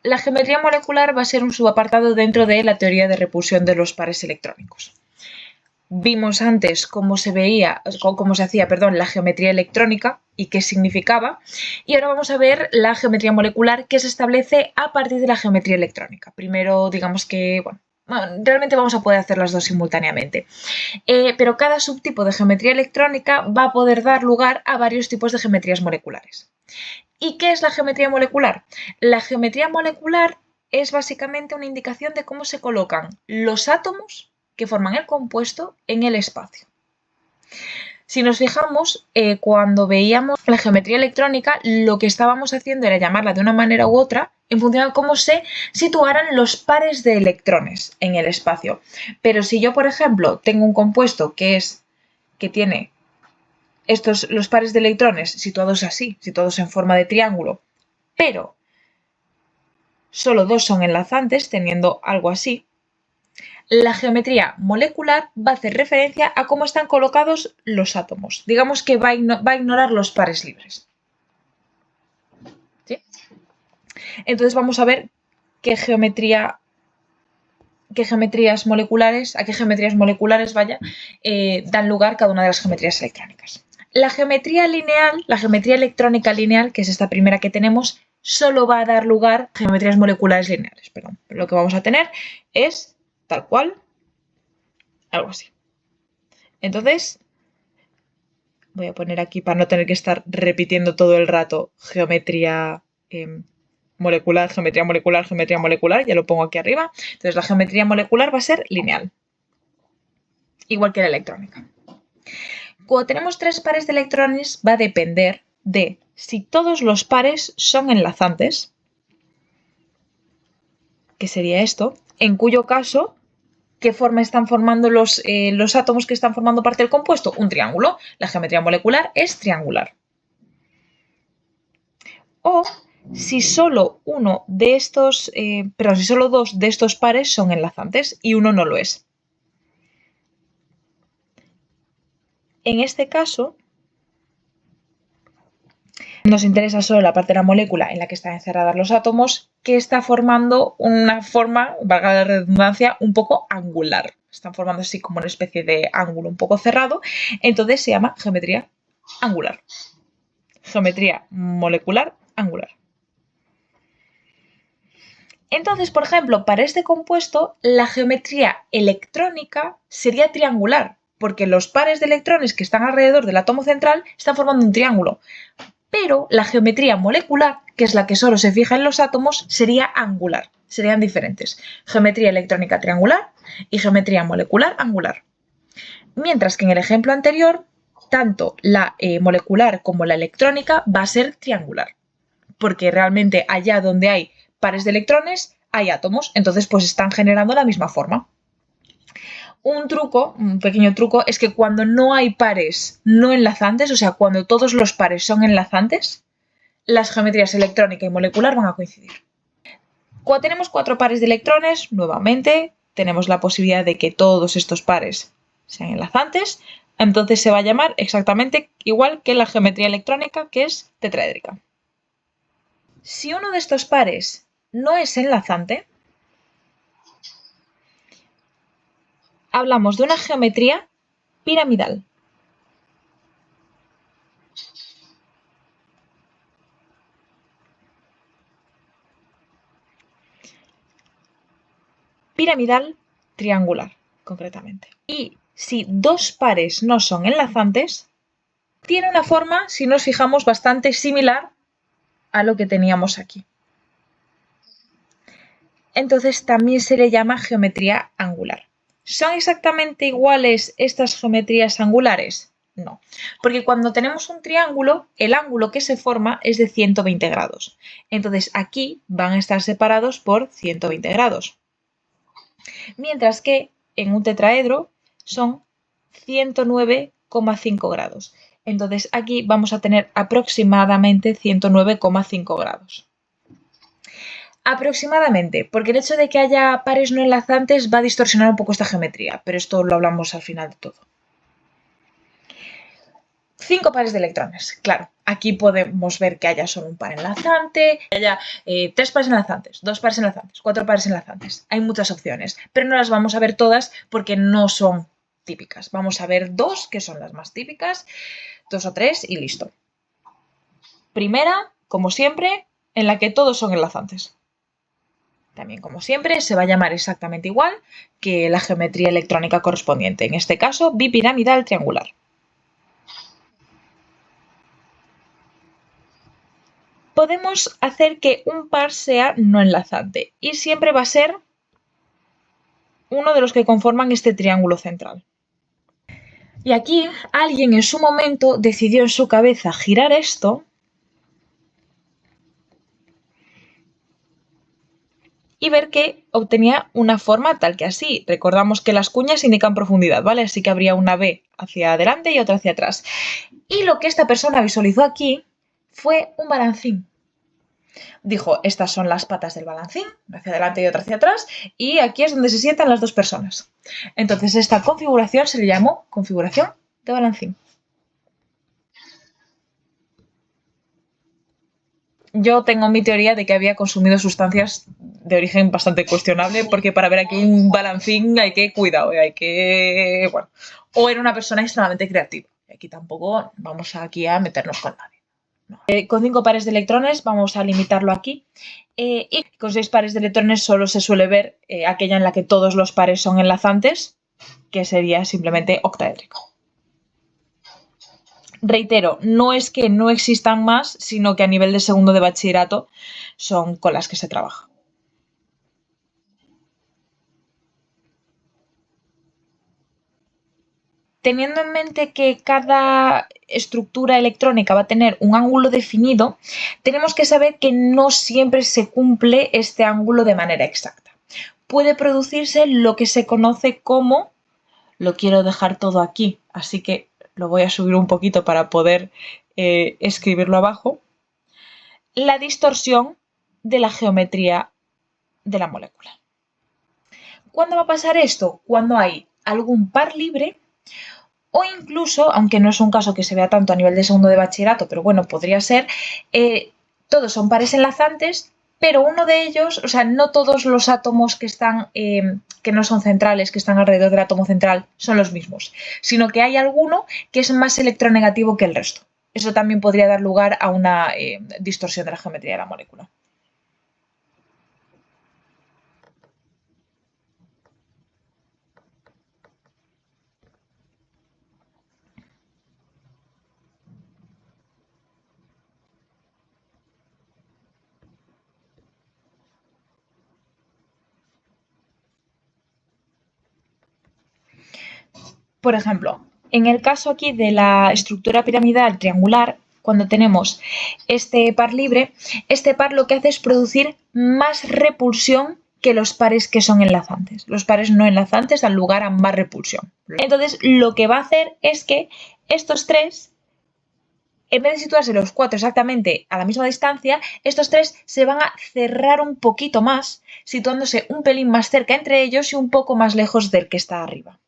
La geometría molecular va a ser un subapartado dentro de la teoría de repulsión de los pares electrónicos. Vimos antes cómo se hacía, la geometría electrónica y qué significaba, y ahora vamos a ver la geometría molecular que se establece a partir de la geometría electrónica. Primero, digamos que, realmente vamos a poder hacer las dos simultáneamente. Pero cada subtipo de geometría electrónica va a poder dar lugar a varios tipos de geometrías moleculares. ¿Y qué es la geometría molecular? La geometría molecular es básicamente una indicación de cómo se colocan los átomos que forman el compuesto en el espacio. Si nos fijamos, cuando veíamos la geometría electrónica, lo que estábamos haciendo era llamarla de una manera u otra en función de cómo se situaran los pares de electrones en el espacio. Pero si yo, por ejemplo, tengo un compuesto que tiene los pares de electrones situados así, situados en forma de triángulo, pero solo dos son enlazantes, teniendo algo así, la geometría molecular va a hacer referencia a cómo están colocados los átomos. Digamos que va a ignorar los pares libres. ¿Sí? Entonces vamos a ver a qué geometrías moleculares dan lugar cada una de las geometrías electrónicas. La geometría electrónica lineal, que es esta primera que tenemos, solo va a dar lugar a geometrías moleculares lineales. Lo que vamos a tener es tal cual, algo así. Entonces, voy a poner aquí para no tener que estar repitiendo todo el rato geometría molecular, ya lo pongo aquí arriba. Entonces, la geometría molecular va a ser lineal, igual que la electrónica. Cuando tenemos tres pares de electrones, va a depender de si todos los pares son enlazantes, que sería esto, en cuyo caso, ¿qué forma están formando los átomos que están formando parte del compuesto? Un triángulo. La geometría molecular es triangular. O si solo si solo dos de estos pares son enlazantes y uno no lo es. En este caso, nos interesa solo la parte de la molécula en la que están encerrados los átomos, que está formando una forma, valga la redundancia, un poco angular. Están formando así como una especie de ángulo un poco cerrado, entonces se llama geometría angular. Geometría molecular angular. Entonces, por ejemplo, para este compuesto, la geometría electrónica sería triangular, porque los pares de electrones que están alrededor del átomo central están formando un triángulo. Pero la geometría molecular, que es la que solo se fija en los átomos, sería angular. Serían diferentes. Geometría electrónica triangular y geometría molecular angular. Mientras que en el ejemplo anterior, tanto la molecular como la electrónica va a ser triangular. Porque realmente allá donde hay pares de electrones hay átomos, entonces pues están generando la misma forma. Un pequeño truco, es que cuando no hay pares no enlazantes, o sea, cuando todos los pares son enlazantes, las geometrías electrónica y molecular van a coincidir. Cuando tenemos 4 pares de electrones, nuevamente tenemos la posibilidad de que todos estos pares sean enlazantes, entonces se va a llamar exactamente igual que la geometría electrónica, que es tetraédrica. Si uno de estos pares no es enlazante, hablamos de una geometría piramidal. Piramidal triangular, concretamente. Y si dos pares no son enlazantes, tiene una forma, si nos fijamos, bastante similar a lo que teníamos aquí. Entonces también se le llama geometría angular. ¿Son exactamente iguales estas geometrías angulares? No, porque cuando tenemos un triángulo, el ángulo que se forma es de 120 grados. Entonces aquí van a estar separados por 120 grados. Mientras que en un tetraedro son 109,5 grados. Entonces aquí vamos a tener aproximadamente 109,5 grados. Aproximadamente, porque el hecho de que haya pares no enlazantes va a distorsionar un poco esta geometría, pero esto lo hablamos al final de todo. 5 pares de electrones. Claro, aquí podemos ver que haya solo un par enlazante, que haya 3 pares enlazantes, 2 pares enlazantes, 4 pares enlazantes. Hay muchas opciones, pero no las vamos a ver todas porque no son típicas. Vamos a ver 2 que son las más típicas, 2 o 3 y listo. Primera, como siempre, en la que todos son enlazantes. También, como siempre, se va a llamar exactamente igual que la geometría electrónica correspondiente, en este caso bipiramidal triangular. Podemos hacer que un par sea no enlazante y siempre va a ser uno de los que conforman este triángulo central. Y aquí alguien en su momento decidió en su cabeza girar esto y ver que obtenía una forma tal que así. Recordamos que las cuñas indican profundidad, ¿vale? Así que habría una B hacia adelante y otra hacia atrás. Y lo que esta persona visualizó aquí fue un balancín. Dijo, estas son las patas del balancín, hacia adelante y otra hacia atrás, y aquí es donde se sientan las dos personas. Entonces esta configuración se le llamó configuración de balancín. Yo tengo mi teoría de que había consumido sustancias de origen bastante cuestionable, porque para ver aquí un balancín hay que cuidado, hay que... bueno, o era una persona extremadamente creativa. Aquí tampoco vamos aquí a meternos con nadie. No. Con 5 pares de electrones vamos a limitarlo aquí. Y con 6 pares de electrones solo se suele ver aquella en la que todos los pares son enlazantes, que sería simplemente octaédrico. Reitero, no es que no existan más, sino que a nivel de segundo de bachillerato son con las que se trabaja. Teniendo en mente que cada estructura electrónica va a tener un ángulo definido, tenemos que saber que no siempre se cumple este ángulo de manera exacta. Puede producirse lo que se conoce como, lo quiero dejar todo aquí, así que lo voy a subir un poquito para poder escribirlo abajo, la distorsión de la geometría de la molécula. ¿Cuándo va a pasar esto? Cuando hay algún par libre o incluso, aunque no es un caso que se vea tanto a nivel de segundo de bachillerato, pero bueno, podría ser, todos son pares enlazantes, pero uno de ellos, o sea, no todos los átomos que están, que no son centrales, que están alrededor del átomo central, son los mismos, sino que hay alguno que es más electronegativo que el resto. Eso también podría dar lugar a una distorsión de la geometría de la molécula. Por ejemplo, en el caso aquí de la estructura piramidal triangular, cuando tenemos este par libre, este par lo que hace es producir más repulsión que los pares que son enlazantes. Los pares no enlazantes dan lugar a más repulsión. Entonces, lo que va a hacer es que estos tres, en vez de situarse los 4 exactamente a la misma distancia, estos 3 se van a cerrar un poquito más, situándose un pelín más cerca entre ellos y un poco más lejos del que está arriba.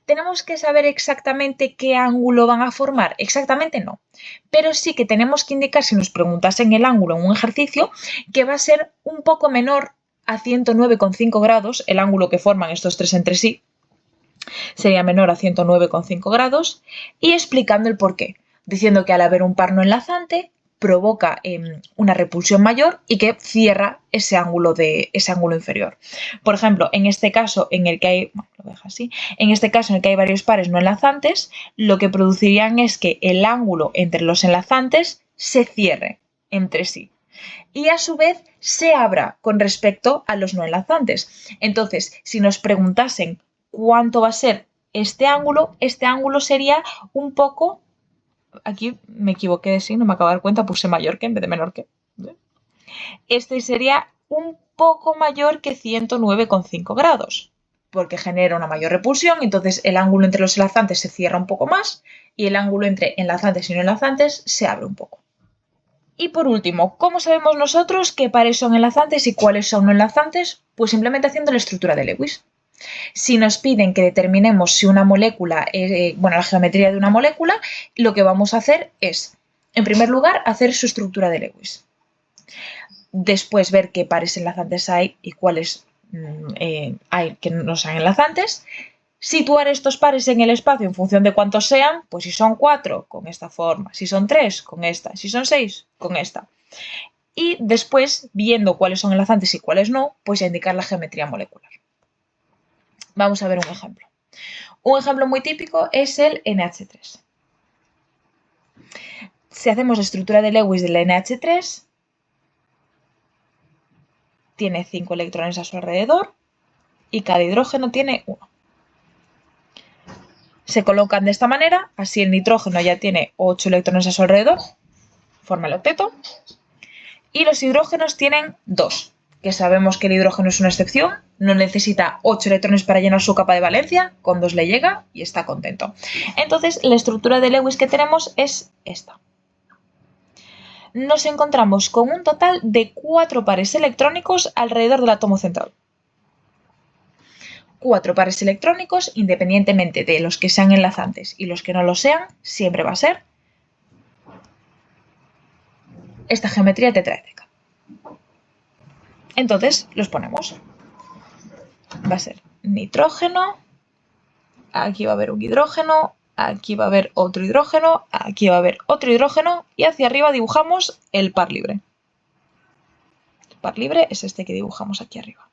¿Tenemos que saber exactamente qué ángulo van a formar? Exactamente no, pero sí que tenemos que indicar, si nos preguntasen el ángulo en un ejercicio, que va a ser un poco menor a 109,5 grados, el ángulo que forman estos tres entre sí, sería menor a 109,5 grados, y explicando el porqué, diciendo que al haber un par no enlazante, provoca una repulsión mayor y que cierra ese ángulo inferior. Por ejemplo, en este caso en el que hay, bueno, lo dejo así, en este caso en el que hay varios pares no enlazantes, lo que producirían es que el ángulo entre los enlazantes se cierre entre sí y a su vez se abra con respecto a los no enlazantes. Entonces, si nos preguntasen cuánto va a ser este ángulo sería un poco... Aquí me equivoqué de signo, me acabo de dar cuenta, puse mayor que en vez de menor que. Este sería un poco mayor que 109,5 grados, porque genera una mayor repulsión, entonces el ángulo entre los enlazantes se cierra un poco más y el ángulo entre enlazantes y no enlazantes se abre un poco. Y por último, ¿cómo sabemos nosotros qué pares son enlazantes y cuáles son no enlazantes? Pues simplemente haciendo la estructura de Lewis. Si nos piden que determinemos si una molécula, la geometría de una molécula, lo que vamos a hacer es, en primer lugar, hacer su estructura de Lewis. Después ver qué pares enlazantes hay y cuáles hay que no sean enlazantes. Situar estos pares en el espacio en función de cuántos sean, pues si son 4, con esta forma, si son 3, con esta, si son 6, con esta. Y después, viendo cuáles son enlazantes y cuáles no, pues ya indicar la geometría molecular. Vamos a ver un ejemplo. Un ejemplo muy típico es el NH3. Si hacemos la estructura de Lewis del NH3, tiene 5 electrones a su alrededor y cada hidrógeno tiene 1. Se colocan de esta manera, así el nitrógeno ya tiene 8 electrones a su alrededor, forma el octeto, y los hidrógenos tienen 2, que sabemos que el hidrógeno es una excepción, no necesita 8 electrones para llenar su capa de valencia, con 2 le llega y está contento. Entonces, la estructura de Lewis que tenemos es esta. Nos encontramos con un total de 4 pares electrónicos alrededor del átomo central. 4 pares electrónicos, independientemente de los que sean enlazantes y los que no lo sean, siempre va a ser esta geometría tetraédrica. Entonces, los ponemos. Va a ser nitrógeno, aquí va a haber un hidrógeno, aquí va a haber otro hidrógeno, aquí va a haber otro hidrógeno y hacia arriba dibujamos el par libre. El par libre es este que dibujamos aquí arriba.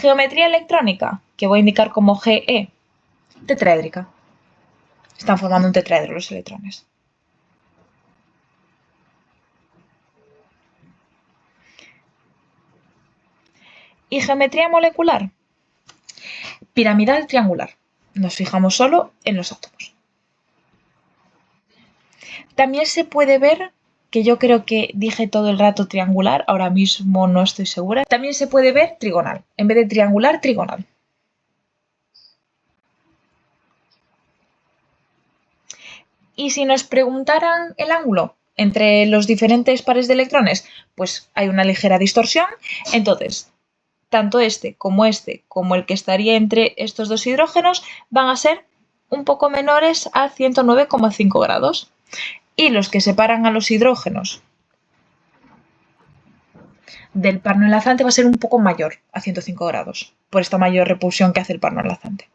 Geometría electrónica, que voy a indicar como GE, tetraédrica. Están formando un tetraedro los electrones. Y geometría molecular, piramidal triangular. Nos fijamos solo en los átomos. También se puede ver, que yo creo que dije todo el rato triangular, ahora mismo no estoy segura. También se puede ver trigonal, en vez de triangular, trigonal. Y si nos preguntaran el ángulo entre los diferentes pares de electrones, pues hay una ligera distorsión. Entonces, tanto este, como el que estaría entre estos dos hidrógenos, van a ser un poco menores a 109,5 grados. Y los que separan a los hidrógenos del par no enlazante va a ser un poco mayor, a 105 grados, por esta mayor repulsión que hace el par no enlazante.